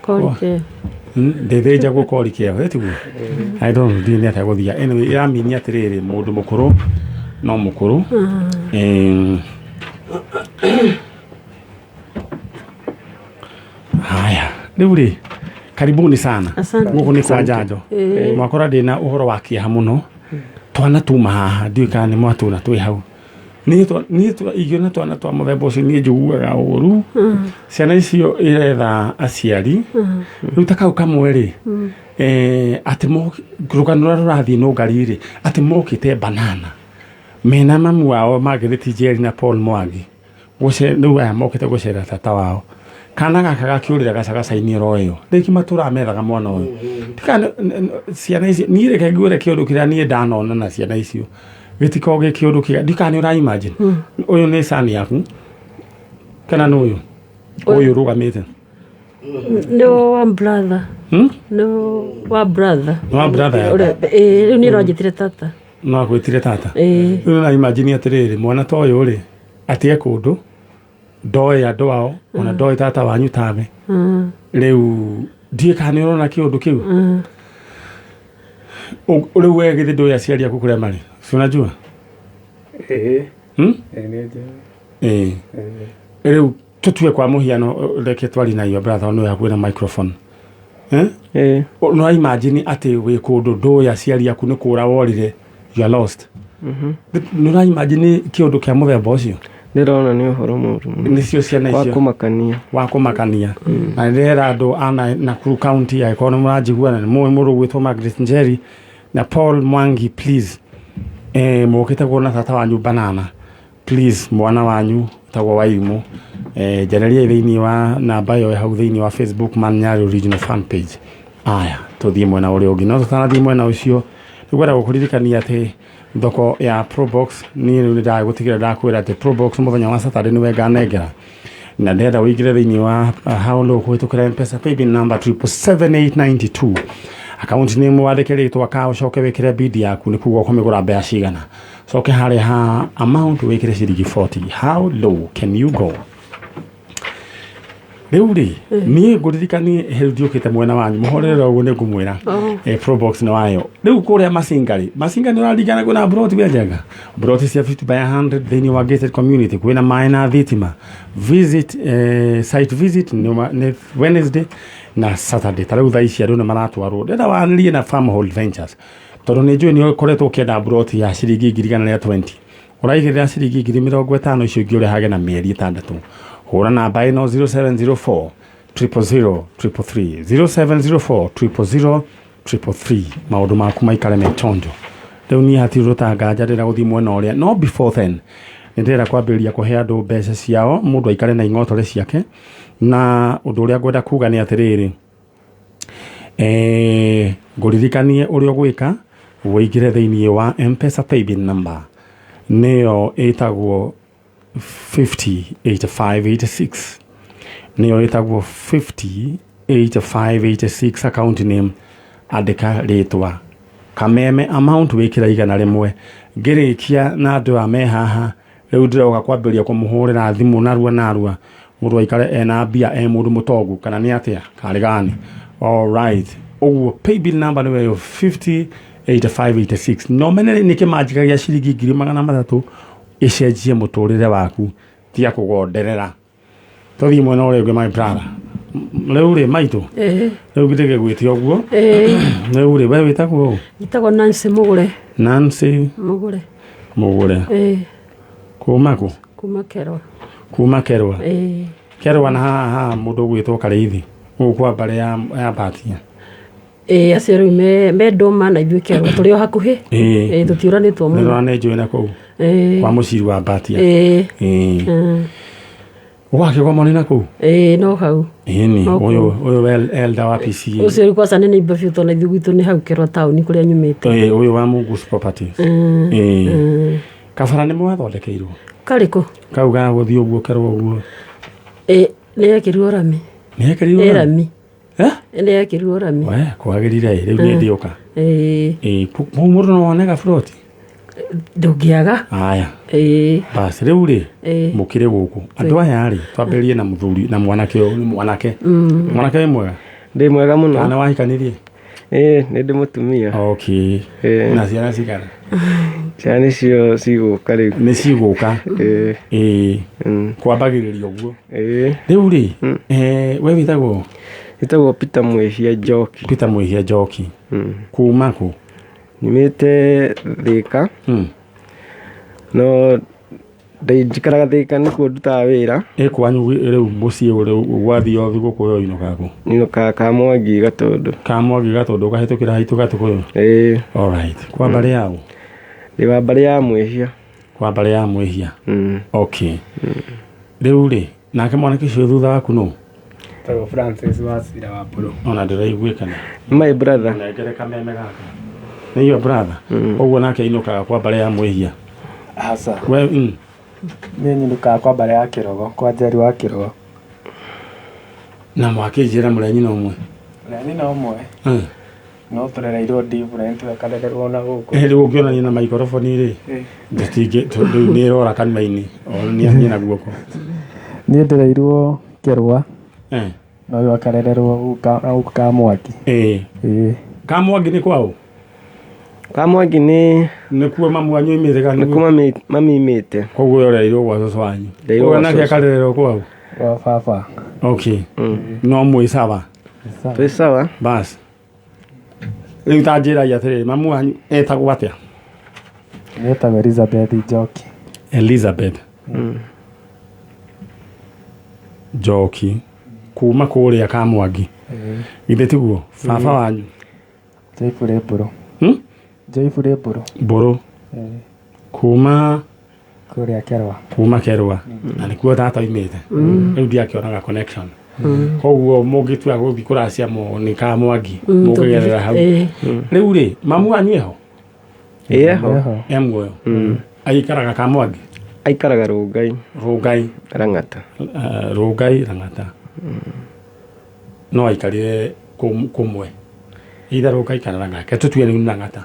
Korike. Ndetheja gå korike tiguo I don't know nä atä gå thia anyway ĩramini atĩrĩrĩ mũndũ mũkũrũ no mũkũrũ haya rĩu rĩ karibuni sana gũkũ nĩ kwa Njanjo mwakora ndĩna ũhoro wa kĩeha mũno twana tuma haha ndiũĩ kana nĩ mwatũna twĩ hau niĩ igiona twana twa mũthemba ũcio niĩ njiguaga ũru ciana icio iretha aciari rĩu ta kau kamwe rĩ atĩ rũgano rũrĩa rũrathiĩ Nungari rĩ atĩ mokĩte banana mena mamu wao Margaret Njeri na Paul Mwangi rĩu aya mokĩte gũcera tata wao kana gaka gakĩũrĩra gacagaca-inĩ oro ĩyo rĩngĩ matũramethaga mwana ũyũ tikana ciana icio niĩ reke nguĩre kĩũndũ kĩrĩa niĩ ndanona na ciana icio gĩtikoge kĩũndũ kĩga ndikane ũra imagine ũyũ nĩ sani yaku kana nĩ ũyũ rũgamĩte no one brother no one brother rĩu nĩ rwanjĩtire tata no agwĩtire tata rĩu na imagine atĩrĩrĩ mwana ta ũyũ rĩ atie kũndũ ndoĩ andũ ao ona ndoĩ tata wanyu tawe rĩu ndiĩ kana nĩ ũrona kĩũndũ kĩu rĩu we githĩ ndũĩ aciari aku kũrĩa marĩ unajua rĩu tũtue kwa mũhiano reke twari na iyo brother no yakuĩ na microphone no imagine atĩ wĩ kũndũ ndũĩ aciari aku nĩ kũra worire you are lost no imagine kĩũndũ kĩa mũthemba ũcio ndĩrona nĩ ũhoro mũru nĩcio ciana icio wa kũmakania na ndĩrera andũ ana Nakuru County angĩkorwo nĩ mũranjiguana nĩ mũĩ mũndũ gwĩtwo Margaret Njeri na Paul Mwangi please mũkĩte kuona tata wanyu banana please mwana wanyu tagwo Waimu njareria thĩinĩ wa namba ĩyo hau thĩinĩ wa Facebook Man-Nyari original fan page aya tũthiĩ mwena ũrĩa ũngĩ no tũtanathiĩ mwena ũcio nĩgwenda gũkũririkania atĩ thoko ya Probox niĩ nĩ ndagũtigĩra ndakwĩra atĩ Probox mũthenya wa Saturday nĩwe nganengera na ndenda ũingĩre thĩinĩ wa how low kũhĩtũkĩra M-Pesa paybill number 77892 account name wandĩke rĩtwa ka ũcoke wĩkĩre bid yaku nĩ kuga ũkũmĩgũra mbeca cigana coke harĩa ha amount wĩkĩre ciringi 40 how low can you go rĩu rĩ niĩ ngũririkanie health yũkĩte mwena wanyu mũhorere ũguo nĩ ngũmwĩra Probox nĩ wayo rĩu kũrĩa Masinga nĩ ũraringana kwĩna broti wenjaga broti cia 50 by 100 thĩinĩ wa gated community kwĩna maĩ na thitima visit site visit nĩ Wednesday na Saturday tarĩu thaa ici andũ nĩ maratwarwo ndĩrenda wanĩrie na Farmhold Ventures tondũ nĩ njũĩ nĩ ũkoretwo ũkĩenda broti ya ciringi 100 ũraigĩrĩra ciringi 50 icio ingĩ ũrehage na mĩeri 6 hũra namba ĩno 0704 000 333 0704 000 333 maũndũ maku maikare me chonjo rĩu niĩ hatirĩ rũtanganja ndĩrenda gũthiĩ mwena ũrĩa no before then nĩ ndĩrenda kwambĩrĩria kũhe andũ mbeca ciao mũndũ aikare na ing'otore ciake na ũndũ ũrĩa ngwenda kuga nĩ atĩrĩrĩ ngũririkanie ũrĩa ũgwĩka wĩingĩre thĩinĩ wa M-Pesa paybill number nĩyo ĩtagwo 508586 nĩyo ĩtagwo 508586 account name andĩka rĩtwa kameme amount wĩkĩra igana rĩmwe ngĩrĩkia na andũ a me haha rĩu ndĩroka kwambĩrĩria kũmũhũrĩra thimũ narua mũndũ aikare ena mbia mũndũ mũtongu kana nĩ atĩa karĩ gani all right ũguo paybill number nĩyo 508586 no menere nĩ kĩmanjĩka gĩa ciringi 300 ĩcenjie mũtũrĩre waku tia kũgonderera tũthiĩ mwena ũrĩa ũngĩ my brother rĩu rĩ maitũ rĩu gĩtĩke gwĩte ũguo rĩu rĩ we wĩtagwo gĩtagwo Nancy Mũgũre kuma kũ kuma Kerwa Kerwa na haha mũndũ gwĩtwo Karĩithi gũkũ mbare ya Batia acio rĩu me Ndũma na ithuĩ Kerwa tũrĩ o hakuhĩ tũtiũranĩtwo mũno nĩ njũĩ na kũu kwa mũciri wa Batia ũgakĩgomana na kũu no hau ũyũ elda wa PCA ũcio kwanza nĩ neighbor biũ tondũ ithuĩ gwitũ nĩ hau Kerwa taũni kũrĩa nyumĩte ũyũ wa Mungus Properties kabara nĩ mwathondekeirwo karĩkũ kau ga gũthiĩ ũguo Kerwa ũguo nĩ ekĩrirwo rami nĩ ekĩrirwo rami kwagĩrire rĩu nĩ ndĩũka mũndũ no wone gaburoti ndũngĩaga aya basi rĩu rĩ mũkĩre gũkũ andũ aya rĩ twambĩrĩrie na mũthuri na mwanake wĩ mwega Ndĩ mwega mũno. Kana wahikanirie? Nĩ ndĩ mũtumia. Okay. Na ciana cigana? Ciana icio cigũka rĩu. Nĩ cigũka? Kwambagĩrĩria ũguo? Rĩu rĩ, we wĩtagwo? Wĩtagwo Peter Mwĩhia Njoki. Peter Mwĩhia Njoki. Kuma kũ? Nyumĩte Thĩka. No njikaraga Thĩka nĩkuo ndutaga wĩra. Kwanyu rĩu mũciĩ gwathiĩ othi gũkũ we ũinũkaga kũ? Nyinũkaga Kamwangi Gatũndũ. Kamwangi Gatũndũ ũkahĩtũkĩra haitũ Gatũkũyũ? Alright. Kwa mbarĩ yaũ? Ndĩ wa mbarĩ ya Mwĩhia. Kwa mbarĩ ya Mwĩhia? Okay. Rĩu rĩ, nake mwanake ũcio thutha waku nũ? Tagwo Francis Wacira wa Mbũrũ. Ona ndĩraiguĩkana. My brother. Nengere kameme gaka. Nĩ your brother? Ũguo nake ainũkaga kwa mbarĩ ya Mwĩhia? Aca. We Niĩ nyinũkaga kwa mbarĩ ya Kĩrogo, kwa Njeri wa Kĩrogo. Na mwakĩnjĩra mũrĩ nyina ũmwe? Mũrĩ nyina ũmwe. No tũrereirwo different tũkarererwo na gũkũ. Rĩu ũngĩonania na microphone rĩ, rĩu nĩ ĩrora kanua-inĩ, nĩ na guoko. Niĩ ndĩreirwo Kĩrũa. Na ũyũ akarererwo gũkũ Kamwangi. Kamwangi nĩ kwao? Kamwangi nĩkuo mamu wanyu oimĩte kana? Nĩkuo mami oimĩte. Koguo ũrereirwo gwa cũcũ wanyu? Ũguo nake akarererwo kwao? Gwa baba. Okay. No mwĩ sawa? Twĩ sawa. Bas. Rĩu ta njĩrai atĩrĩrĩ, mamu wanyu etagwo atĩa? Etagwo Elizabeth Njoki. Elizabeth Njoki. Kuma kũrĩa Kamwangi? Githĩ tiguo? Baba wanyu? Joyful Mbũrũ. Joyful Mbũrũ. Mbũrũ. Kuma kũrĩa Kĩrũa. Kuma Kĩrũa. Na nĩkuo tata oimĩte? Rĩu ndiakĩonaga connection. Koguo mũngĩtua gũthiĩ kũracia nĩ Kamwangi mũkĩgerera hau. Rĩu rĩ, mamu wanyu eho? Eho. Muoyo? Aikaraga Kamwangi? Aikaraga Rũngai. Rũngai? Rang'ata. Rũngai Rang'ata. No aikarire kũmwe? Either Rũngai kana Rang'ata. Tũtue nĩ Rang'ata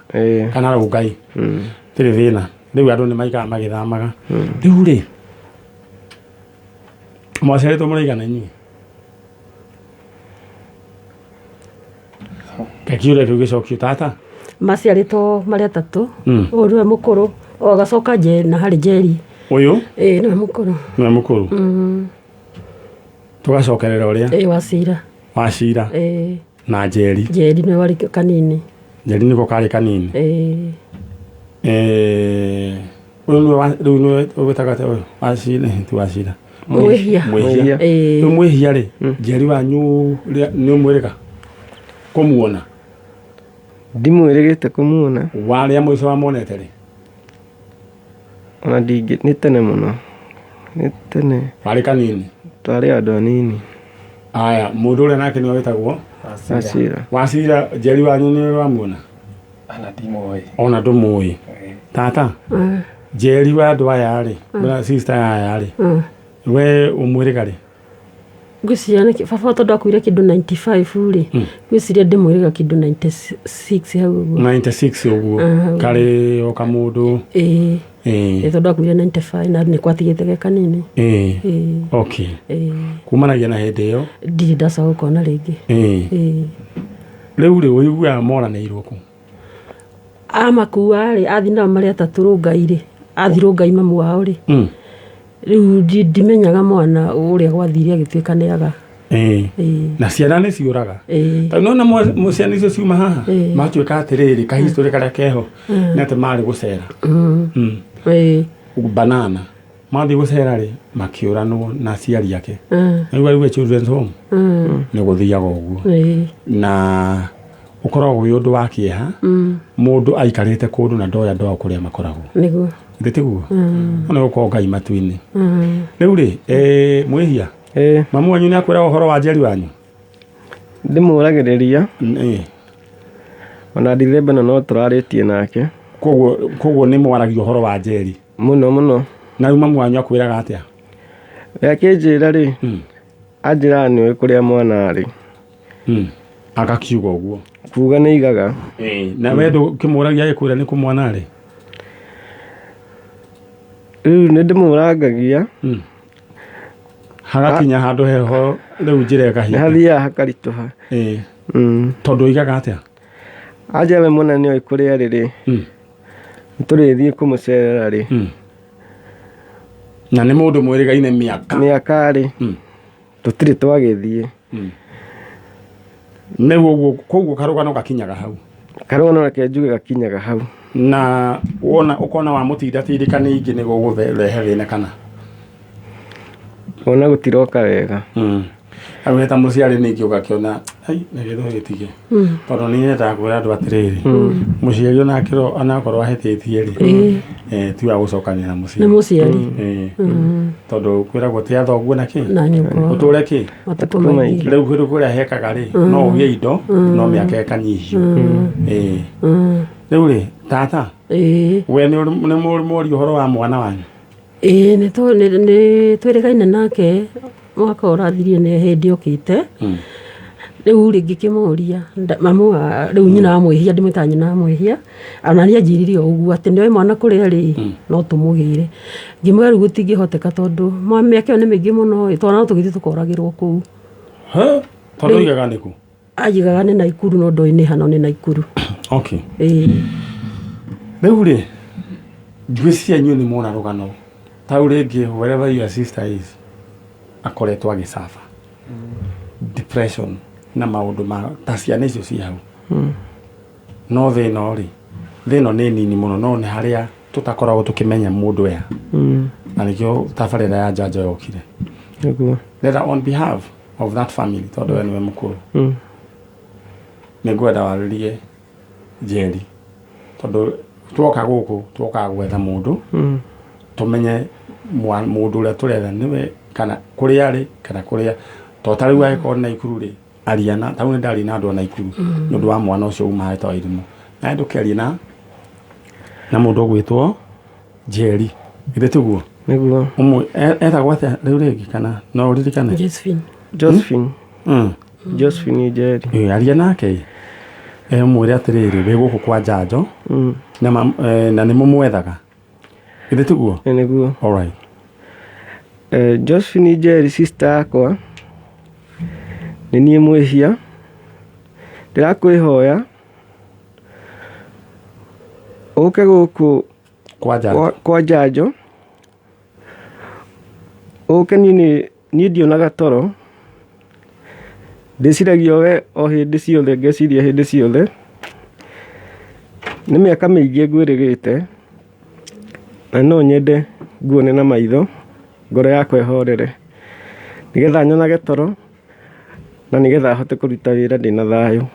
kana Rũngai. Tĩrĩ thĩna. Rĩu andũ nĩ maikaraga magĩthamaga. Rĩu rĩ, mwaciarĩtwo mũraigana inyuĩ? Kakiure kĩu gĩcokio tata? Maciarĩtwo marĩ atatũ. Ũyũ nĩwe mũkũrũ, o agacoka na harĩ Njeri. Ũyũ? Nĩwe mũkũrũ. Nĩwe mũkũrũ. Tũgacokerera ũrĩa? Wacira. Wacira. Na Njeri. Njeri nĩwe warĩ kanini. Njeri nĩko karĩ kanini. Ũyũ nĩwe ũgĩtaga ũyũ? Wacira, ti Wacira. Mwĩhia. Mwĩhia. Rĩu Mwĩhia rĩ, Njeri wanyu nĩ ũmwĩrĩga kũmuona? Ndimwĩrĩgĩte kũmuona. Warĩa mũico wamuonete rĩ? Ona ndingĩ, nĩ tene mũno. Nĩ tene. Warĩ kanini? Twarĩ andũ anini. Aya, mũndũ ũrĩa nake nĩwe wĩtagwo? Wacira. Wacira, Njeri wanyu nĩ wamuona? Ona ndimũĩ. Ona ndũmũĩ. Tata, Njeri wa andũ aya rĩ, sister aya rĩ, we ũmwĩrĩga rĩ? Ngwĩciria nĩ baba tondũ akuire kĩndũ 95 rĩ, ngwĩciria ndĩmwĩrĩga kĩndũ 96 hau ũguo. 96 ũguo, karĩ o kamũndũ. Tondũ akuire 95 na nĩ kwatigĩte ge kanini. Okay. Kumanagia na hĩndĩ ĩyo? Ndirĩ ndacoka gũkona rĩngĩ. Rĩu rĩ ũiguaga moranĩirwo kũ? Amakua rĩ, athiĩ nao marĩ atatũ Rũngai rĩ, athiĩ Rũngai mamu wao rĩ. Rĩu ndimenyaga mwana ũrĩa gwathire agĩtuĩka nĩaga. Na ciana nĩ ciũraga? Nona ciana icio ciuma haha matuĩka atĩrĩrĩ, kahistory karĩa keho nĩ atĩ marĩ gũcera banana, mathiĩ gũcera rĩ makĩũranwo na aciari ake. Rĩu children's home nĩ gũthiaga ũguo, na ũkoragwo wĩ ũndũ wa kĩeha mũndũ aikarĩte kũndũ na ndoya ndoa kũrĩa makoragwo. Nĩguo ndĩtiguo ona gũkorwo Ngai matu-inĩ. Rĩu rĩ, Mwĩhia, mamu wanyu nĩ akwĩra ũhoro wa Njeri wanyu? Ndĩmũragĩrĩria ona Ndithemba no tũrarĩtie nake. Koguo nĩ mwaragia ũhoro wa Njeri mũno mũno. Na rĩu mamu wanyu akwĩraga atĩa? Akĩnjĩra rĩ, anjĩra nĩoĩ kũrĩa mwana arĩ. Agakiuga ũguo? Kuga nĩ igaga. Na we ndũkĩmũragia agĩkwĩra nĩ kũ mwana arĩ? Rĩu nĩ ndĩmũrangagia hagakinya handu heho riu njira ikahinga hathia hakarituha tondu igaga atia aja we mwana ni oikuria riri turithie kumucerera ri na ni mundu mwirigaine miaka ri tutiri twagithie niguo koguo karugano gakinyaga hau karugano kenjuge gakinyaga hau na wona ukona wa mutinda tirikani ingi ni gugurehe thina kana ona gutiroka wega aweta muciari ningi ugakiona ai nigitho gitige tondu ni nenda kwira andu atiriri muciari ona kiro anakorwo ahetitie ri tu ya gucokania na muciari na muciari tondu kwira gutia thoguo na ki na nyugo uture ki atakumaingi riu kwiru kuria hekaga ri no ugie indo no miaka ekanyihio riu ri tata we ni muri uhoro wa mwana wanyu ni twirigaine nake mwaka urathirie ni hindi okite riu ringi kimuria mamu riu nyina amwihia ndimwita nyina amwihia ana ni anjiririe uguo ati ni mwana kuria ri no tumugire ngimwe riu gutingihoteka tondu miaka ni mingi muno twana tugithie tukoragirwo kuu tondu igaga niku ajigaga ni Naikuru no ndoi ni hano ni Naikuru okay riu ri ngwiciria nyu ni mona rugano tau ringi wherever your sister is akoretwo agicafa depression na maundu ma taciana icio ci hau no thina ri thina ni nini muno no ni haria tutakoragwo tukimenya mundu ya na nikio tabarira ya Njanjo yokire let on behalf of that family tondu we niwe mukuru nigwenda waririe Njeri tondu twoka guku twoka gwetha mundu tumenye mundu uria turetha niwe kana kuria ari kana kuria totari wa ko Naikuru ri ariana tauni ndari na andu Naikuru nundu wa mwana ucio uma ito irimu na ndukeria na mundu gwitwo Njeri ithetiguo niguo umwe etagwo atia riu ringi kana no uririkane Josephine Njeri aria nake mwire atiriri we guku kwa Njanjo na ni mumwethaga ithetiguo niguo alright Josephine Njeri sister yakwa ni nie mwihia ndirakwihoya uke guku kwa Njanjo uke ni ndionaga toro ndiciragia we o hindi ciothe ngeciria hindi ciothe ni miaka miingi ngwirigite na no nyende nguone na maitho ngoro yakwa ihorere nigetha nyonage toro na nigetha hote kuruta wira ndina thayo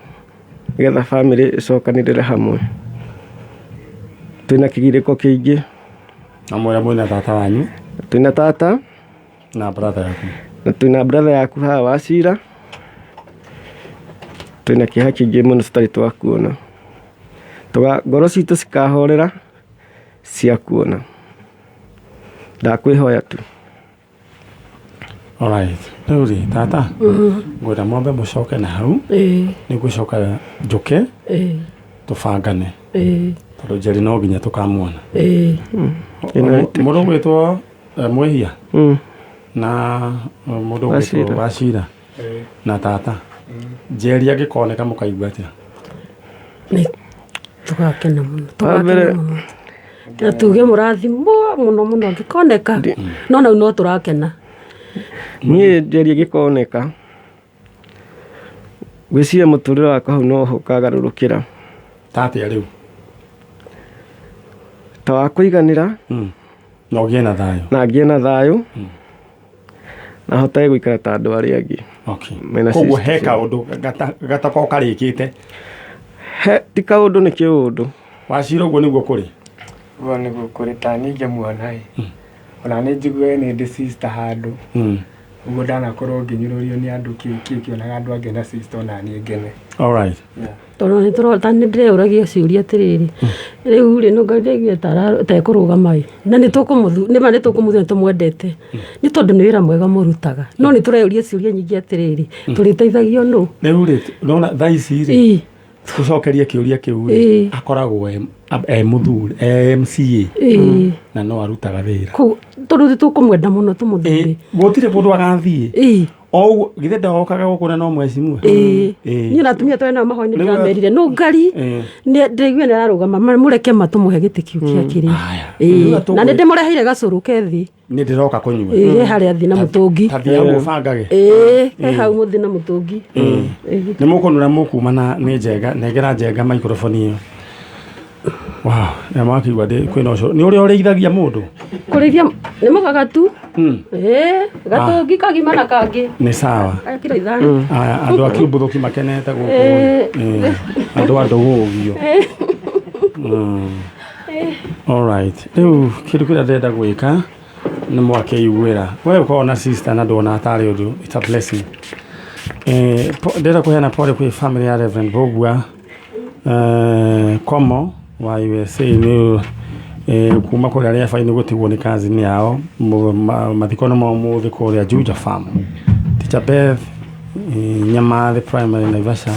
nigetha family icokanirire hamwe twina kigiriko kiingi amwe mwina tata wanyu twina tata na brother yaku na twina brother yaku haha Wachira twina kiha kiingi muno tutari twakuona ngoro citu cikahorera cia kuona ndakwihoya tu alright riu tata ngwenda mwambe mucoke na hau ni gucoka njuke tubangane tondu Njeri no nginya tukamuona mundu gwitwo mwihia na mundu gwitwo Wachira na tata Njeri agikoneka mukaigua atia ni tugakena muno na tuge murathimo muno ngikoneka no na no turakena nie Njeri gikoneka gwiciria muturire wakwa hau no hukagarurukira tata riu ta wa kuiganira no gie na thayo na ngie na thayo na hotae guikara ta andu aria angi koguo he kaundu gatako karikite he ti kaundu ni kiundu Wachira uguo niguo kuri uguo niguo kuri ta ninge mwana ona ni njigue ni ndi sister handu uguo ndanakorwo nginyururio ni andu kionaga andu angi na sister ona ni ngene alright tondu ni turota ni ndireuragia ciuria atiriri riu ri no ngaregia ta kurugama na ni tukumuthu ni ma ni tukumuthu tumwendete ni tondu ni wira mwega murutaga no ni tureuria ciuria nyingi atiriri turiteithagio no riu ri nona thaici ri gucokeria kiuria kiu ri akoragwo muthuri MCA na no arutaga wira tondu tukumwenda muno tumuthuri gutire kundu agathie o githe ndokaga gukuna no mwecimwe ni natumia twena mahoini ndamerire Nungari ni ndigwe nararugama mureke matumuhe giti kiu kia kiri na ni ndimureheire gacuru kethi ni ndiroka kunywa hari athi na mutungi tathia gufangage hau muthi na mutungi ni mukunura mukumana ni njega negera njega microphone iyo wow na makigwa de kwina ucio ni uri ureithagia mundu kurithia ni magagatu gatungi kagimana kangi ni sawa kila ithano aya andu akibuthuki makenete guku andu gugio all right riu kindu kira ndenda gwika ni mwake igwira wewe ukaona sister na ndona atari undu it's a blessing ndenda kuheana pole kwa family ya Reverend Bogwa komo wa USA ni kuma kuri aria faini gutigwo ni kazi ni yao mathikono ma muthi kuri Juja farm Teacher Beth nyama the primary Naivasha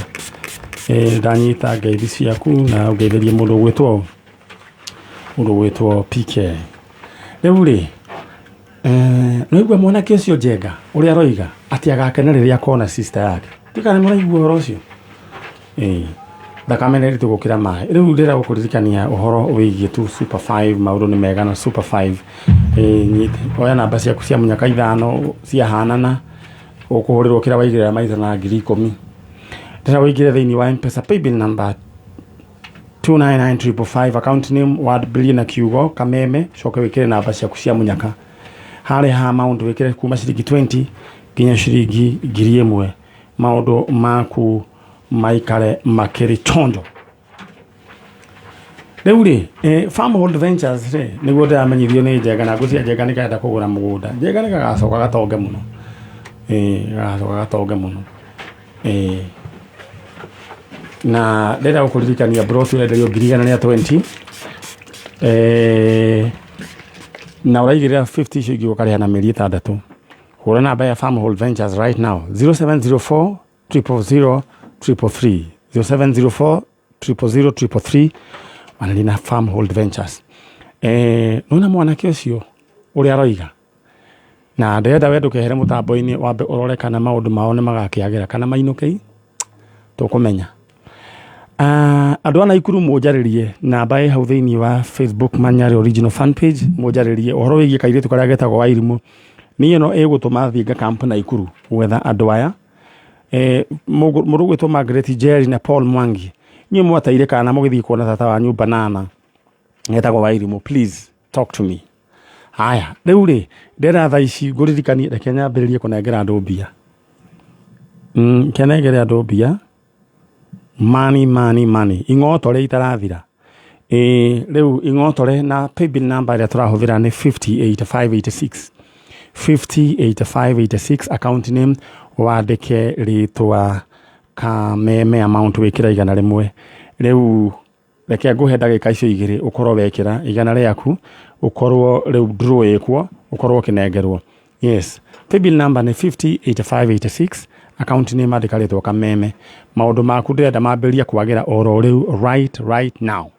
ndanyita ngeithi ciaku na ngeithirie mundu gwitwo PK riu ri no igwa mwana kesio njega uria roiga ati agakenereria kona sister yake tikana mwana igwa horo ucio thakame ritu gukira mai riu ndira gukuririkania uhoro wigie tu super 5 mauru ni mega na super 5 nyite oya namba ciaku cia munyaka 5 cia hanana ukuhurirwo kira waigirira maitha na 10,000 ndira waigire thiini wa M-Pesa paybill number 299555 account name word billion kiugo kameme coke wikire namba ciaku cia munyaka hari ha amount wikire kuma ciringi 20 ginya ciringi 1,000 maundu maku maikare makiri chonjo riu Farmhold Ventures niguo ndiramenyithio ni njega na ngucia njega ni kaenda kugura mugunda njega ni gagacoka gatonge muno gagacoka gatonge muno na ndenda gukuririkania broth urenderio 120 na uraigirira 50 ciringi ukarihana mieri 6 hura namba ya Farmhold Ventures right now 0704 000 333 0704 000 333 wanalina Farmhold Ventures nona mwanake ucio uria roiga na ndenda we ndukehere mutambo-ini wambe urore kana maundu mao ni magakiagira kana mainukei tukumenya andu ana ikuru mujaririe namba hau thiini wa Facebook Man-Nyari original fan page mujaririe uhoro wigie kairitu karia getagwo Wairimu ni no egutuma thinga camp na ikuru wetha andu aya murugwitwo Margaret Jerry na Paul Mwangi nyi mwataire kana mugithii kuona tata wanyu banana getagwo Wairimu please talk to me haya riu ri ndera tha ici nguririkanie reke nyambiririe kunengera andu mbia kenengere andu mbia money ingotore itarathira riu ingotore na paybill number ria turahuthira ni 508586 account name wandike ritwa kameme amount wikira igana rimwe riu reke nguhe ndagika icio igiri ukorwo wekira igana riaku ukorwo riu draw ikwo ukorwo kinengerwo yes paybill number ni 508586 account name andika ritwa kameme maundu maku ndirenda mambirie kwagira oro riu right now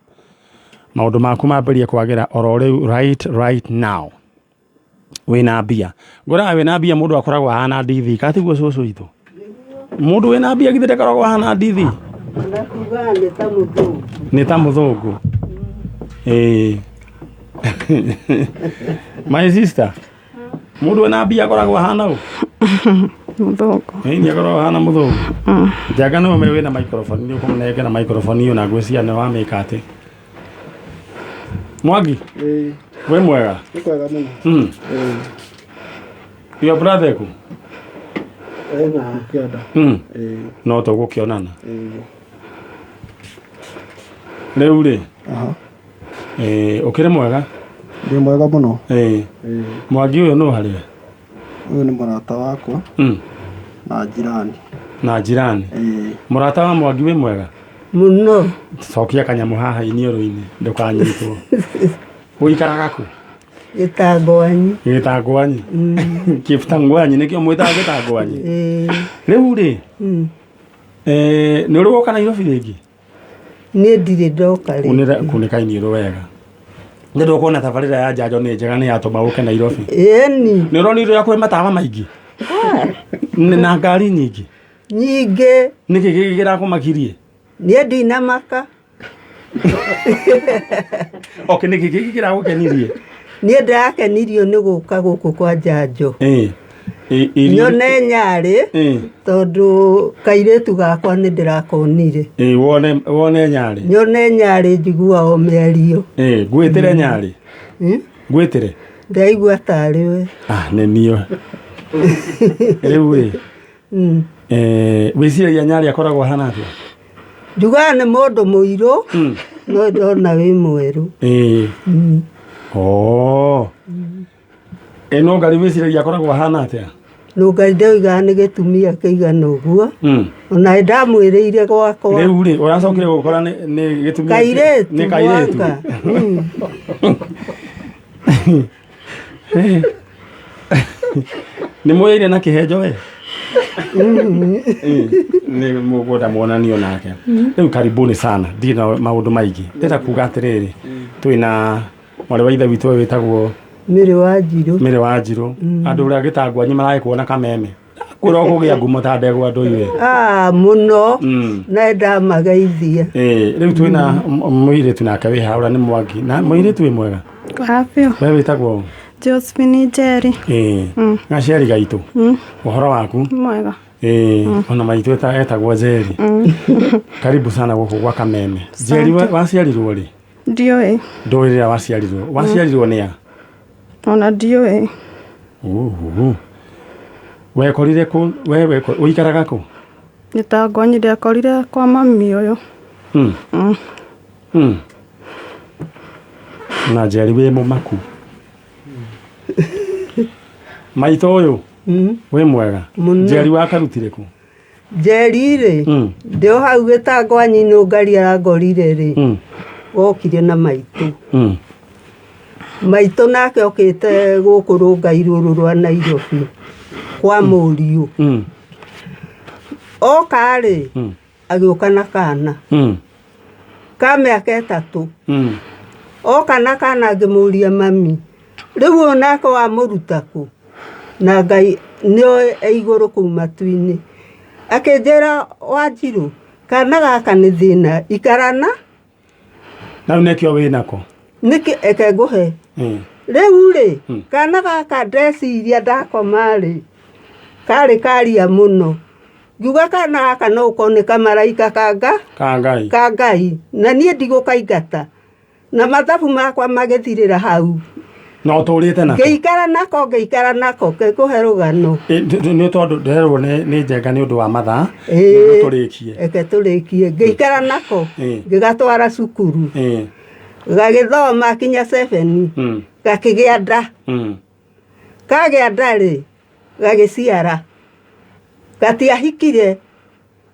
maundu maku mambirie kwagira oro riu right now wina mbia ngora wina mbia mundu akoragwo hana ndithi katiguo cucu itu mundu wina mbia githire koragwo hana ndithi ndakuga ni ta muthungu ni ta muthungu my sister mundu wina mbia akoragwo hana u muthungu ni akoragwo hana muthungu jaga no me wina microphone ni ukumnege na microphone iyo na gwecia ni wa mikate Mwangi we mwega kwega muno your brother ku na kiada no to gukionana riu ri ukire mwega ndi mwega muno Mwangi uyu no haria uyu ni murata wakwa na jirani murata wa Mwangi we mwega muno cokia kanyamu haha inioro-ini ndukanyitwo uikaraga ku gitangwanyi kifutangwanyi nikio mwitaga gitangwanyi riu ri ni uri woka Nairobi ringi Niĩ ndirĩ ndoka rĩ. Kunĩka iniũrũ wega. Nĩ ndũkuona tabarĩra ya Njanjo nĩ njega nĩ yatũma ũke Nairobi. Ĩni. Nĩ ũronire ũrĩa kwĩ matawa maingĩ. Na ngari nyingĩ. Nyingĩ. Nĩkĩ gĩkĩ kĩrakũmakirie? Niĩ ndinamaka. Okay, nĩkĩ gĩkĩ kĩragũkenirie? Niĩ ndakenirio nĩ gũka gũkũ kwa Njanjo. Nyone Nyarĩ tondũ kairĩtu gakwa nĩ ndĩrakonire. Wone Nyarĩ. Nyone Nyarĩ njigua o mĩario. Ngwĩtĩre Nyarĩ. Ngwĩtĩre. Ndaigua tarĩ we. Nĩ niĩ. Rĩu wĩciragia Nyarĩ akoragwo hana atĩa? Njugaga nĩ mũndũ mũirũ no ndona wĩ mwerũ. Nungari wĩciragia akoragwo hana atĩa? Nungari ndoigaga nĩ gĩtumia kĩigana ũguo. Ona ndamwĩrĩire gwakwa. Rĩu rĩ ũracokire gũkora nĩ gĩtumia kairĩtu. Nĩ kairĩtu. Nĩ mwĩire na kĩhenjo we? Nĩ mũgũnda mwonanio nake. Rĩu karibuni sana. Ndirĩ na maũndũ maingĩ. Ndĩrenda kuga atĩrĩrĩ, twĩna mwarĩ wa ithe witũ wĩtagwo Mĩrĩ wa Njirũ. Andũ ũrĩa gĩtangwanyi maragĩ kuona kameme. Kũrĩa kũgĩa ngumo ta ndegwa andũ iwe. Mũno. Na ndamageithia. Rĩu twĩna mũirĩtu nake wĩ haha ũrĩa nĩ Mwangi. Na mũirĩtu wĩ mwega? Wabio. We wĩtagwo? Josephine Njeri. Gaciari gaitũ. Ũhoro waku? Mwega. Ona maitũ etagwo Njeri. Karibu sana gũkũ gwa kameme. Njeri waciarirwo rĩ? Ndiũĩ. Ndũĩ rĩrĩa waciarirwo. Waciarirwo nĩ a? Ona ndiũĩ. Wekorire kũ? Wewe ũikaraga kũ? Nĩtangwanyi ndekorire kwa mami ũyũ. Na Njeri wĩ mũmaku. Maitũ ũyũ wĩ mwega? Njeri wakarutire kũ? Njeri rĩ ndĩ o hau gĩtangwanyi Nungari arangorire rĩ wokire na maitũ. Maitũ nake okĩte gũkũ rũngai rũrũ rwa Nairobi kwa mũriũ. Oka rĩ agĩũka na kana ka mĩaka 3. Oka na kana ngĩmũria mami rĩu onake wamũruta kũ? Na Ngai nĩoĩ igũrũ kũu matu-inĩ. Akĩnjĩra Wanjirũ kana gaka nĩ thĩna ikarana. Rĩu nĩkĩo wĩnako? Nĩkĩ eke ngũhe. Rĩu rĩ kana gaka ndeciria ndakoma rĩ karĩ karia mũno. Ngiuga kana gaka no ũkorwo nĩ kamaraika ka Ngai na niĩ ndigũkaingata. Na mathabu makwa magĩthirĩra hau. No tũrĩte nako? Ngĩikara nako kũhe rũgano. Nĩ tondũ nderwo nĩ njenga nĩ ũndũ wa mathaa. Tũrĩkie. Eke tũrĩkie. Ngĩikara nako ngĩgatwara cukuru. Gagĩthoma kinya 7 gakĩgĩa nda. Kagĩa nda rĩ gagĩciara. Gatiahikire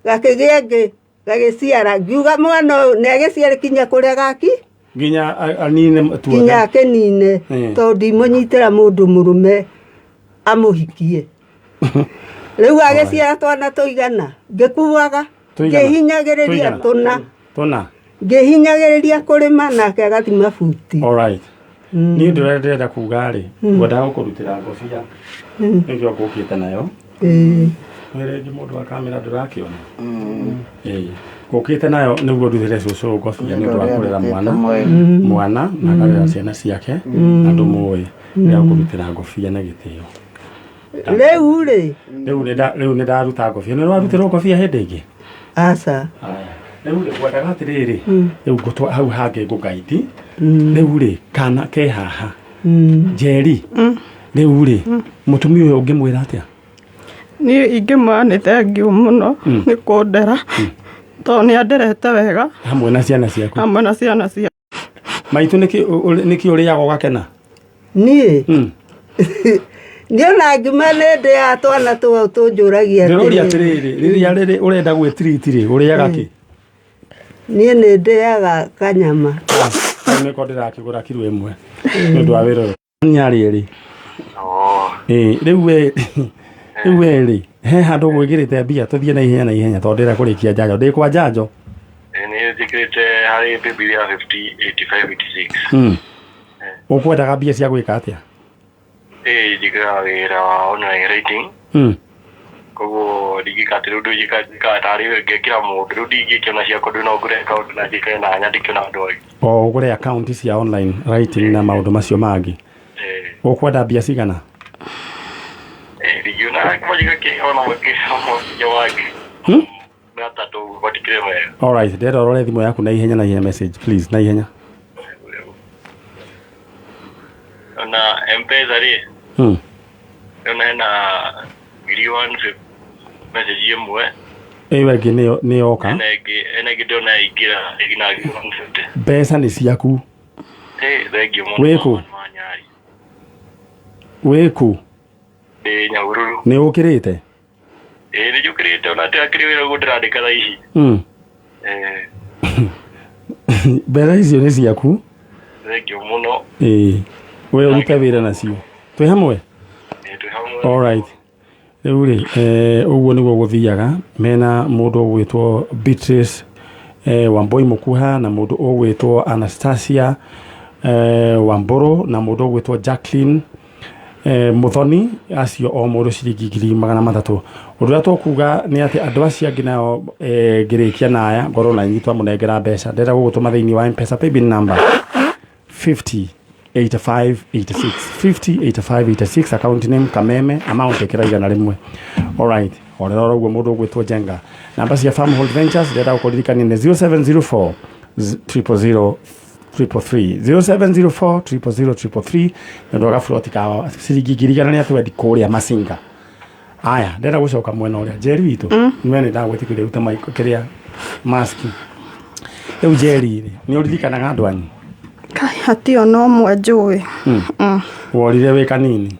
gakĩgĩa ngĩ gagĩciara. Ngiuga mwana ũyũ nĩagĩciarĩ kinya kũrĩa gaki nginya anine tuothe. Kinya kĩnine tondũ ndimũnyitĩra mũndũ mũrũme amũhikie. Rĩu agĩciara twana tũigana ngĩkuaga ngĩhinyagĩrĩria tũna ngĩhinyagĩrĩria kũrĩma nake agathima buti. Alright. Niĩ ndĩrenda kuga rĩ ngwendaga gũkũrutĩra ngobia nĩkĩo ngũkĩte nayo. Rĩngĩ mũndũ wa kamera ndũrakĩona. Ngũkĩte nayo nĩguo nduthĩre cũcũ ngobia nĩ ũndũ wa kũrera mwana na akarera ciana ciake andũ mũĩ nĩ gũkũrutĩra ngobia na gĩtĩo. Rĩu nĩ ndaruta ngobia. Nĩ warutĩrwo ngobia hĩndĩ ĩngĩ? Aca. Rĩu rĩ ngwendaga atĩrĩrĩ rĩu hau hangĩ ngũgaiti. Rĩu rĩ kana ke haha Njeri. Rĩu rĩ mũtumia ũyũ ũngĩmwĩra atĩa? Niĩ ingĩmwĩra nĩ thengiũ mũno nĩ kũndera tondũ nĩ anderete wega hamwe na ciana ciaku. Maitũ nĩkĩ ũrĩaga ũgakena? Niĩ nĩ ona ngima nĩ ndĩaga twana tũu tũnjũragia ndĩroria atĩrĩrĩ rĩrĩa ũrenda gwĩtiriti rĩ ũrĩaga kĩ? Niĩ nĩ ndĩaga kanyama. Nĩko ndĩrakĩgũra kiro 1 nĩ ũndũ wa wĩra ũyũ. Nyarĩ rĩ rĩu we rĩ he handũ gwĩkĩrĩte mbia tũthiĩ na ihenya tondũ ndĩra kũrĩkia Njanjo. Ndĩ kwa Njanjo? Nĩ nä njä harä mbimbi ya 50 86 ukwendaga mbia cia gwä ka atä a njä kä raga wä ra wa online writing koguo ndigikatä rä u ndå njä katarä ngekä ra må ndå rä u ndingä kä ona ciakwa ndå no ngå re kaå na njä ke na nyandä ke ona andå angä o å gå re akaunti cia online writing na maå ndå macio mangä å kwenda mbia cigana ndingiona kåmanjä gakä ona kä wangä natatå batikire wega alright ndenda å rore thimå yaku na ihenya message please na ihenya na M-Pesa rä ona hena 150 message ĩmwe ĩyo ĩngĩ nĩ yoka ena ĩngĩ ndĩrona ĩingĩra ĩngĩ na 150 mbeca nĩ ciaku thengiũ mũno Man-Nyari wĩkũ ndĩ Nyahururu nĩ ũkĩrĩte nĩ njũkĩrĩte ona ndĩrakĩrĩ wĩra ũguo ndĩrandĩka thaa ici mbeca icio nĩ ciaku thengiũ mũno we ũrute wĩra nacio twĩ hamwe alright rĩu rĩ ũguo nĩguo gũthiaga mena mũndũ ũgwĩtwo Beatrice Wambui Mũkuha na mũndũ ũgwĩtwo Anastasia Wamburu na mũndũ ũgwĩtwo Jacqueline Muthoni acio o mũndũ ciringi 300 ũrĩa tũkuga nĩ atĩ andũ acio angĩ nao ngĩrĩkia naya ngorwo na nyitwa mũnengera mbeca ndĩrenda gũgũtũma thĩinĩ wa M-Pesa paybill number 508586 account name Kameme amount ĩkĩra igana rĩmwe alright orera ũguo mũndũ ũgwĩtwo Jenga namba cia Farm Hold Ventures ndĩrenda gũkũririkania nĩ 0704 000 0704 000 na ndoga floti kawa ciringi 200 nĩ atwendi kũrĩa Masinga aya ndĩrenda gũcoka mwena ũrĩa Jerry witũ nĩwe nĩ ndagwĩtĩkĩria ruta maiko kĩrĩa mask rĩu Jerry nĩ ũririkanaga andũ anyu hatio no mwe njũĩ worire wĩ kanini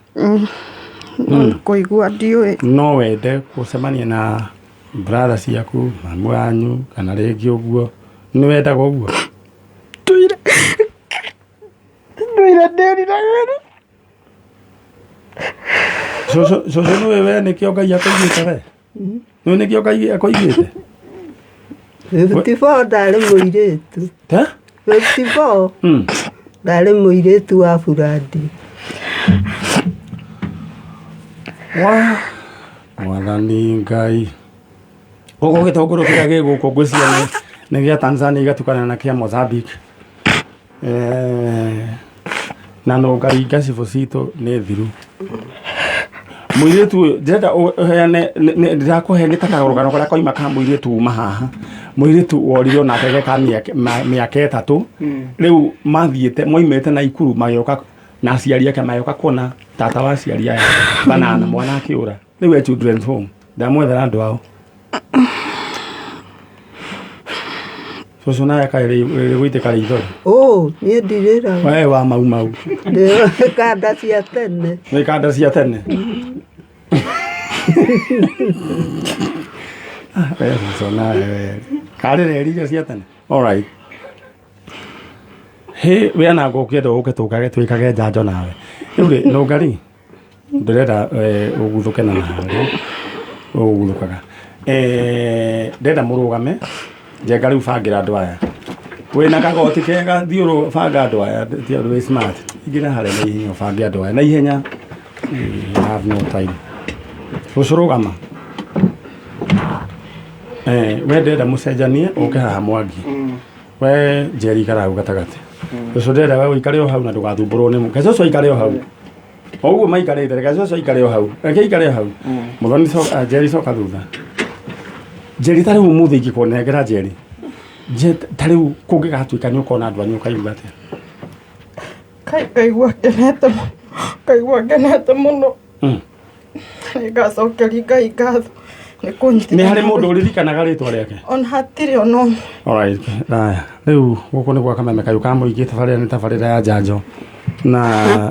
kũigua ndiũĩ no wende gũcemania na brother ciaku mamu wanyu kana rĩngĩ ũguo nĩ wendaga ũguo ndũire ndĩriraga cũcũ nĩwe we nĩkĩo Ngai akũigĩte we nĩwe nĩkĩo Ngai akũigĩte 54 ndarĩ mũirĩtu 54 ndarĩ mũirĩtu wa burandi mwathani Ngai gũkũ gĩtũngũrũ kĩrĩa gĩ gũkũ ngwĩciria nĩ gĩa Tanzania igatukana na kĩa Mozambique na Nungari ngacibũ citũ nĩ thiru mũirĩtu ndĩrenda ũheane ndĩrakũhe nĩ ta karũgano karĩa koima ka mũirĩtu uma haha mũirĩtu worire onake geka mĩaka 3 rĩu mathiĩte moimĩte na ikuru magĩoka na aciari ake magĩoka kuona tata wa aciari aya banana mwana akĩũra rĩu e children's home ndamwethera andũ ao cũcũ nawe kaĩ gũitĩka rĩithori niĩ ndirĩraga we wa mau nĩ kanda cia tene nĩ kanda cia tene cũcũ nawe karĩra iria cia tene alright we ananga ũkĩenda ũke tũkage twĩkage njanjo nawe rĩu rĩ Nungari ndĩrenda ũguthũke na nawe ũguthũkaga ndĩrenda mũrũgame Njenga rĩu bangĩra andũ aya wĩna kagoti kega thiĩ banga andũ aya ti andũ wĩ smart ingĩra harĩa na ihenya bange andũ aya na ihenya have no time cũcũ rũgama we ndĩrenda mũcenjanie ũke haha Mwangi we Njeri ikara hau gatagatĩ cũcũ ndĩrenda we ũikare o hau na ndũgathumbũrwo nĩ mũke cũcũ aikare o hau o ũguo maikarĩte reke cũcũ aikare o hau reke aikare o hau Mũthoni Njeri coka thutha Njeri ta rĩu ũmũthĩ ingĩkũnengera Njeri ta rĩu kũngĩgatuĩka nĩ ũkona andũ anyu ũkaigua atĩa kaigua ngenete mũno ngacokeria Ngai ngatho nĩ harĩ mũndũ ũririkanaga rĩtwa rĩake ona hatirĩ ona alright rĩu gũkũ nĩ gwa Kameme kayũ kamũingĩ tabarĩra nĩ tabarĩra ya Njanjo na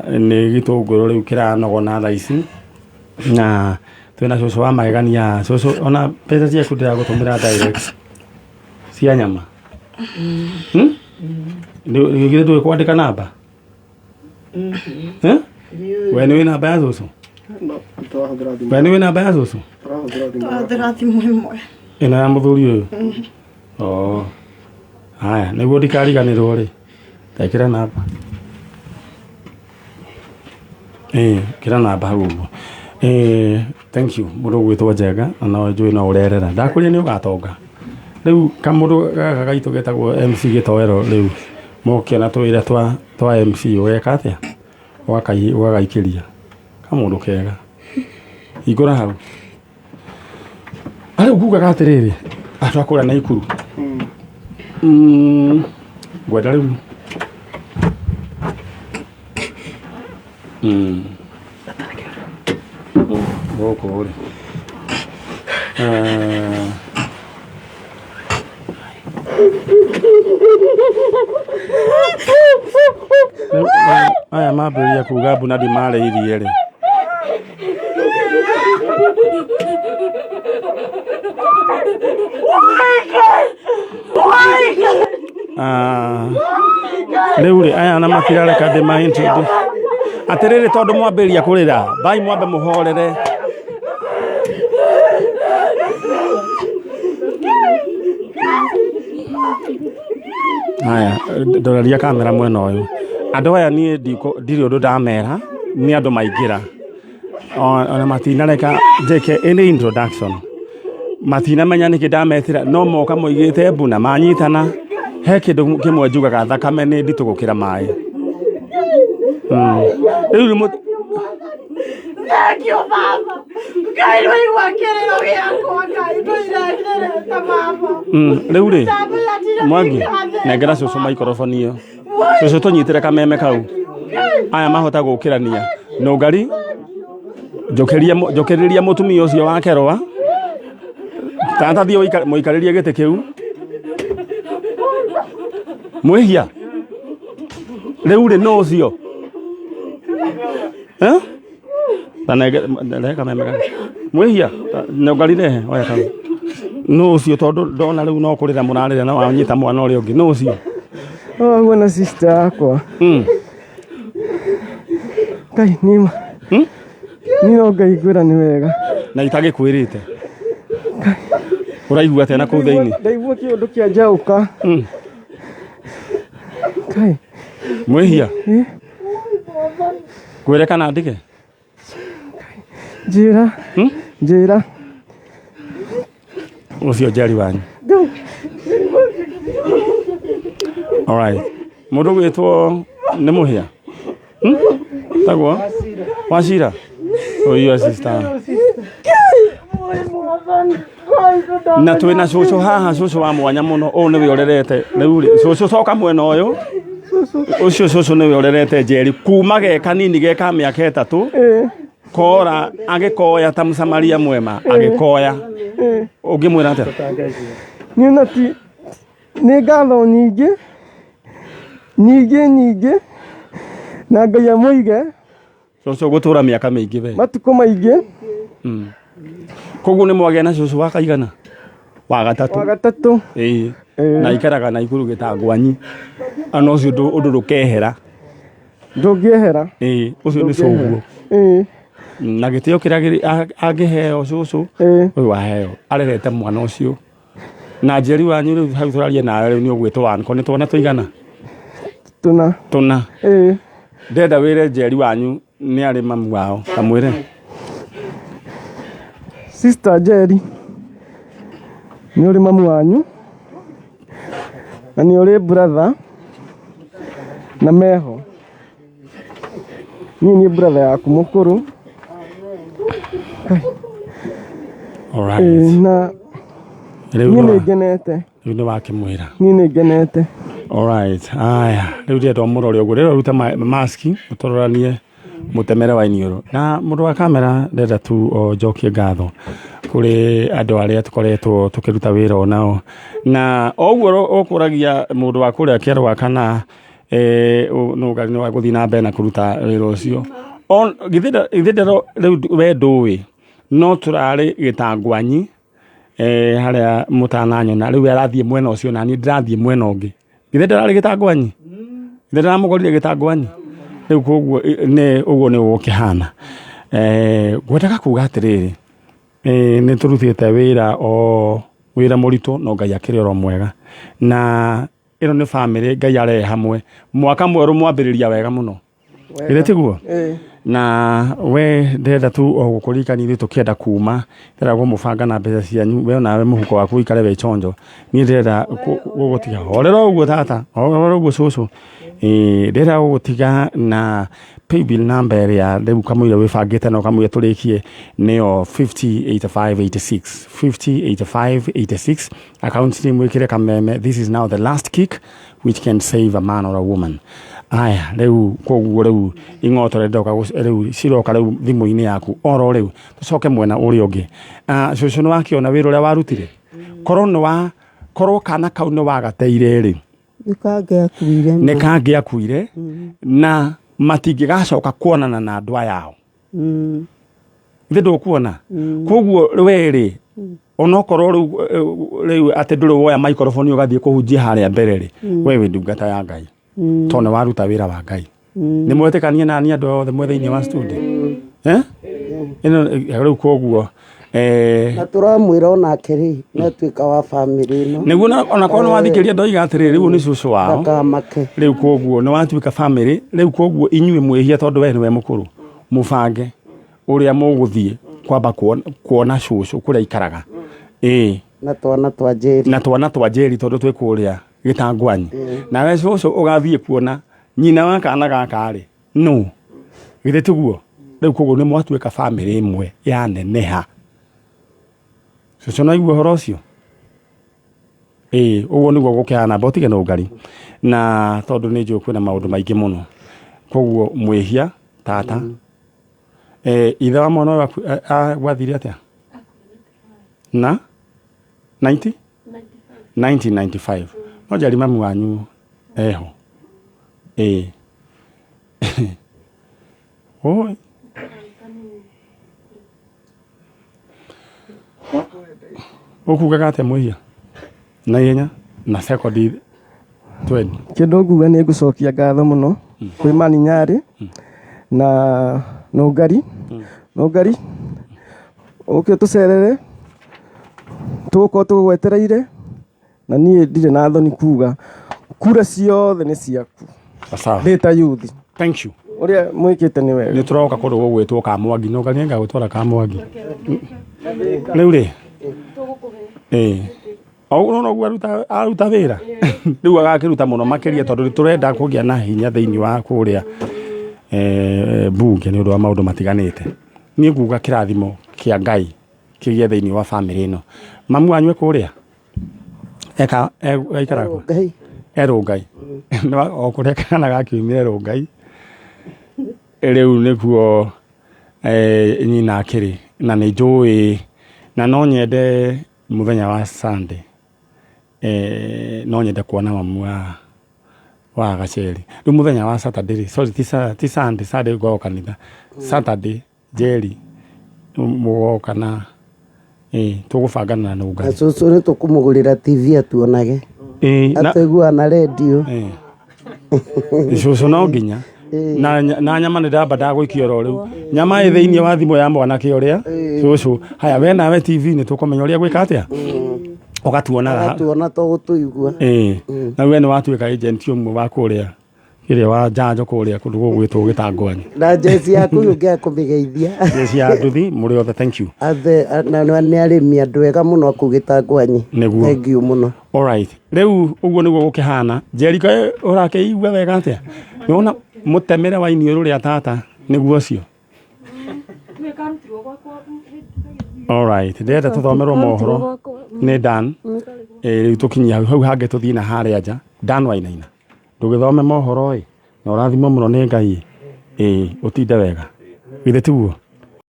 nĩ gĩtũngũrũ rĩu kĩranogona thaa ici na twĩna cũcũ wa magegania cũcũ ona mbeca ciaku ndĩragũtũmĩra direct cia nyama githĩ ndũĩ kwandĩka namba we nĩ wĩ namba ya cũcũ we nĩ wĩ namba ya cũcũ tũrahũthĩra thimũ ĩmwe ĩno ya mũthuri ũyũ haya niguo ndikariganirwo ri tekira namba kira namba hau thank you mundu gwitwo Njenga na njui no urerera ndakuria ni ugatonga riu kamundu gaka gaitu getagwo MC Gitoero riu mokiona twira twa MC weka atia wagaikiria kamundu kega igora hau ari ukuga atiriri atwakura na ikuru gwenda riu goko ri aya mambĩrĩria kuga mbuna ndimarĩirie rĩ rĩu rĩ aya na matirareka ndĩmaintrodu atĩrĩrĩ tondũ mwambĩrĩria kũrĩra bai mwambe mũhorere haya ndoraria kamera mwena ũyũ andũ aya niĩ ndirĩ ũndũ ndamera nĩ andũ maingĩra ona matinareka njĩke any introduction matinamenya nĩkĩ ndametĩra no moka moigĩte mbuna manyitana he kĩndũ kĩmwe njugaga thakame nĩ nditũ gũkĩra maĩ rĩu Thank you, Mama. Ngai rũigua kĩrĩro gĩakwa, Ngai ndũirengere Mama. Rĩu rĩ Mwangi nengera cũcũ maikoroboni ĩyo cũcũ tũnyitĩre kameme kau aya mahota gũkĩrania Nungari njũkĩrĩria mũtumia ũcio wa Kerwa tantathiĩ mũikarĩrie gĩtĩ kĩu mwĩhia rĩu rĩ no ũcio mwĩhia Nungari rehe oya kau no ũcio tondũ ndona rĩu no kũrĩra mũrarĩra na wanyita mwana ũrĩa ũngĩ no ũcio guo na sister yakwa Ngai nima ni no ngaiguĩra nĩ wega na itagĩkwĩrĩte ũraigua atĩa na kũu thĩinĩ ndaigua kĩũndũ kĩa njaũka Ngai mwĩhia kwĩre kana ndike njĩra ũcio Njeri wanyu alright mũndũ gwĩtwo nĩ mũhĩa tagwo Wachira ũyũ assistant na twĩna cũcũ haha cũcũ wa mwanya mũno ũũ nĩwe ũrerete rĩu rĩ cũcũ coka mwena ũyũ ũcio cũcũ nĩwe ũrerete Njeri kuma ge kanini ge ka mĩaka ĩtatũ kora agĩkoya ta mũsamaria mwema agĩkoya ũngĩmwĩra atĩa niĩ na ti nĩ ngatho nyingĩ na Ngai amũige cũcũ gũtũra mĩaka mĩingĩ we matukũ maingĩ koguo nĩ mwagĩa na cũcũ wa kaigana wa gatatũ na ikaraga na ikuru gĩtangwanyi ana ũcio ũndũ ndũkehera ndũngĩehera ũcio nĩ cũguo na gĩtĩo kĩrĩa angĩheo cũcũ ũyũ waheo arerete mwana ũcio na Njeri wanyu rĩu hau tũraria nawe rĩu nĩ ũgwĩtwo wanko nĩ twana tũigana tũna ndenda wĩre Njeri wanyu nĩ arĩ mamu wao kamwĩre sister Njeri nĩ ũrĩ mamu wanyu na nĩ ũrĩ brother na meho niĩ nĩ brother yaku mũkũrũ na niĩ nĩ ngenete rĩu nĩ wakĩmwĩra niĩ nĩ ngenete alright aya rĩu ndĩrenda mũrore ũguo rĩrĩa ruta maski mũtũroranie mũtemere wa iniũrũ na mũndũ wa kamera ndĩrenda tu njokie ngatho kũrĩ andũ arĩa tũkoretwo tũkĩruta wĩra o nao na ũguo ũkũragia mũndũ wa kũrĩa Kerwa kana Nungari nĩ wa gũthiĩ na mbere na kũruta wĩra ũcio githĩndero rĩu we ndũĩ no tũrarĩ gĩtangwanyi harĩa mũtananyona rĩu arathiĩ mwena ũcio na niĩ ndĩrathiĩ mwena ũngĩ githĩndero arĩ gĩtangwanyi githĩndero amũgorire gĩtangwanyi rĩu koguo ũguo nĩ gũkĩhana ngwendaga kuga atĩrĩrĩ nĩ tũrutĩte wĩra mũritũ no Ngai akĩrĩ oro mwega na ino ni family Ngai arehe hamwe mwaka mweru mwambiriria wega muno ire tiguo na we ndenda tu o gukurikani thi tukienda kuma ndera mubanga na mbeca cianyu we nawe muhuko waku ikare we chonjo ni ndenda gugutiga orera uguo tata orera uguo cucu ndenda gugutiga na paybill number ya riu kamwire wibangite no kamwire turikie nio 508586 508586 account name wikire kameme. This is now the last kick which can save a man or a woman. Aya riu koguo riu ingotore ndoka riu ciroka riu thimu-ini yaku oro riu tucoke mwena uri ungi cucu ni wakiona wira uria warutire korwo kana kau ni wagateire ri nikangiakuire na matingigacoka kuonana na andu ayao ithe ndukuona koguo weri onokorwo riu ati nduri woya microphone ugathie kuhunjia haria mbere ri wewe ndungata ya Ngai tone waruta wira wa Ngai ni mwetekanie na ni andu othe mwethe-ini wa studio ino riu koguo na turamwira ona kiri na twika wa family no niguo ona kono wathikiria ndoiga atiri riu ni cucu wao riu koguo ni watwika family riu koguo inyue mwihia tondu we niwe mukuru mubange uria muguthie kwamba kuona cucu kuria ikaraga na twana twa jeri tondu twi kuria Gitangwanyi na we cucu ugathie kuona nyina wa kana gaka ri no githe tiguo riu koguo ni mwatwika family imwe ya neneha cucu no igua horo ucio uguo niguo gukihana botige Nungari na tondu ni njuku na maundu maingi muno koguo mwihia tata ithe wa mwana waku gwathire atia na 1995 no jari mamu wanyu eho oi ukugaga atia mwihia na ihenya na second 20 kindu nguga ni ngucokia ngatho muno kwi Man-Nyari na Nungari uke tucerere tuko tugwetereire na nie ndire na thoni kuga kura ciothe ni ciaku sawa data youth. Thank you uria mwikite ni wega ni turoka kundu gugwitwo Kamwangi Nungari nga gwitwara Kamwangi riu ri no gwa aruta wira riu agakiruta muno makiria tondu turenda kugia na hinya thiini wa kuria bunge ni undu wa maundu matiganite ni nguga kirathimo kia Ngai kigie thiini wa family ino mamu anywe kuria ikarago Ngai no okuria kana gakiumire Ngai riu niguo nyina akiri na ni njui na no nyende muthenya wa Sunday no nyende kuona mamu wa gaceri riu muthenya wa Saturday sorry ti Sunday go kanitha Saturday jeri mugoka na tugubangana na Nungari cucu ni tukumugurira TV atuonage ategua na radio cucu no nginya na nyama ni ndamba ndagwikia ro riu nyama i thiini wa thimu ya mwanake uria cucu haya we nawe TV ni tukumenya uria gwika atia ugatuona to gutuigua na we ni watwika agent umwe wa kuria iria wa Njanjo kuria kundu gugwitwo Gitangwanyi na jesi yaku nge kumigeithia jesi ya nduthi muri othe thank you na ni arimi andu ega muno ku Gitangwanyi thank you muno alright riu uguo niguo gukihana Jeriko urakeigua wega atia niona mutemere wa ini ria tata niguo cio alright ndenda tuthomerwo mohoro ni Dan riu tukinyia hau hange tuthii na haria nja Dan Wainaina ndugithome mohoro na urathimo muno ni Ngai utinde wega githe tiguo